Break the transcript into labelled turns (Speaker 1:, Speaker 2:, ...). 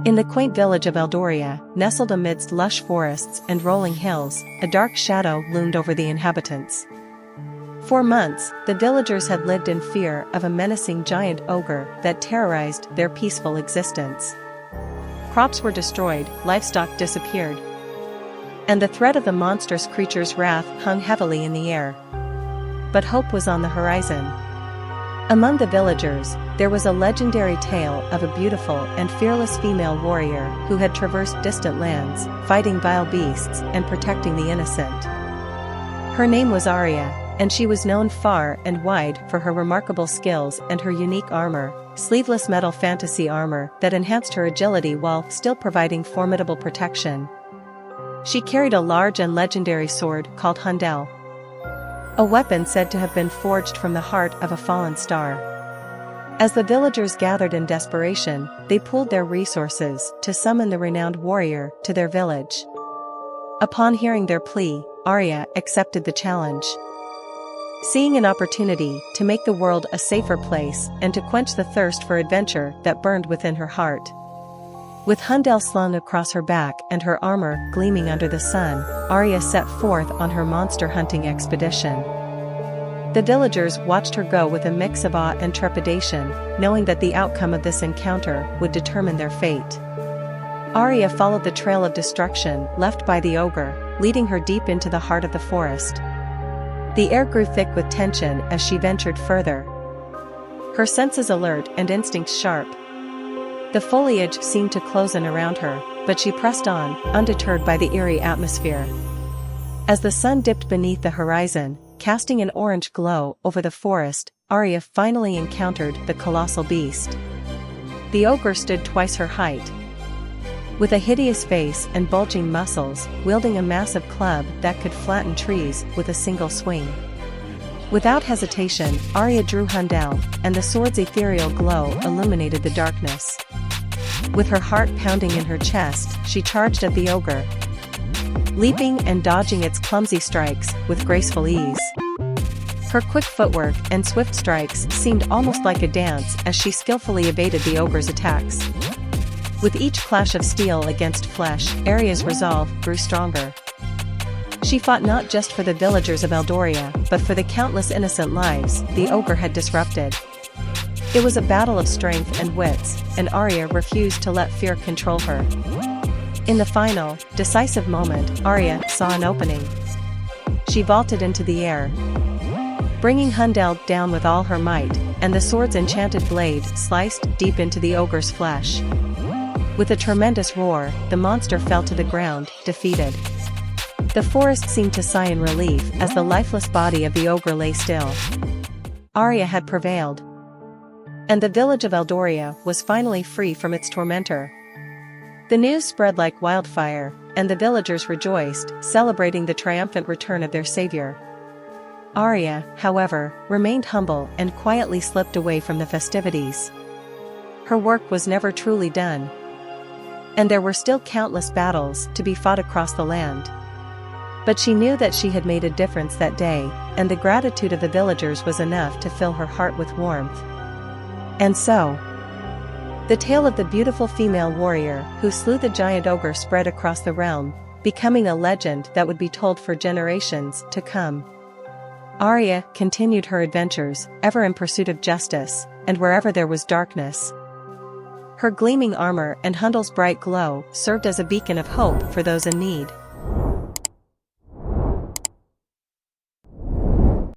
Speaker 1: In the quaint village of Eldoria, nestled amidst lush forests and rolling hills, a dark shadow loomed over the inhabitants. For months, the villagers had lived in fear of a menacing giant ogre that terrorized their peaceful existence. Crops were destroyed, livestock disappeared, and the threat of the monstrous creature's wrath hung heavily in the air. But hope was on the horizon. Among the villagers, there was a legendary tale of a beautiful and fearless female warrior who had traversed distant lands, fighting vile beasts and protecting the innocent. Her name was Aria, and she was known far and wide for her remarkable skills and her unique armor, sleeveless metal fantasy armor that enhanced her agility while still providing formidable protection. She carried a large and legendary sword called Hundel, a weapon said to have been forged from the heart of a fallen star. As the villagers gathered in desperation, they pooled their resources to summon the renowned warrior to their village. Upon hearing their plea, Aria accepted the challenge. Seeing an opportunity to make the world a safer place and to quench the thirst for adventure that burned within her heart. With Hundel slung across her back and her armor gleaming under the sun, Aria set forth on her monster hunting expedition. The villagers watched her go with a mix of awe and trepidation, knowing that the outcome of this encounter would determine their fate. Aria followed the trail of destruction left by the ogre, leading her deep into the heart of the forest. The air grew thick with tension as she ventured further, her senses alert and instincts sharp. The foliage seemed to close in around her, but she pressed on, undeterred by the eerie atmosphere. As the sun dipped beneath the horizon, casting an orange glow over the forest, Aria finally encountered the colossal beast. The ogre stood twice her height, with a hideous face and bulging muscles, wielding a massive club that could flatten trees with a single swing. Without hesitation, Aria drew Hundel, and the sword's ethereal glow illuminated the darkness. With her heart pounding in her chest, she charged at the ogre, leaping and dodging its clumsy strikes with graceful ease. Her quick footwork and swift strikes seemed almost like a dance as she skillfully evaded the ogre's attacks. With each clash of steel against flesh, Aria's resolve grew stronger. She fought not just for the villagers of Eldoria, but for the countless innocent lives the ogre had disrupted. It was a battle of strength and wits, and Aria refused to let fear control her. In the final, decisive moment, Aria saw an opening. She vaulted into the air, bringing Hundel down with all her might, and the sword's enchanted blade sliced deep into the ogre's flesh. With a tremendous roar, the monster fell to the ground, defeated. The forest seemed to sigh in relief as the lifeless body of the ogre lay still. Aria had prevailed, and the village of Eldoria was finally free from its tormentor. The news spread like wildfire, and the villagers rejoiced, celebrating the triumphant return of their savior. Aria, however, remained humble and quietly slipped away from the festivities. Her work was never truly done, and there were still countless battles to be fought across the land. But she knew that she had made a difference that day, and the gratitude of the villagers was enough to fill her heart with warmth. And so, the tale of the beautiful female warrior who slew the giant ogre spread across the realm, becoming a legend that would be told for generations to come. Aria continued her adventures, ever in pursuit of justice, and wherever there was darkness. Her gleaming armor and Hundel's bright glow served as a beacon of hope for those in need.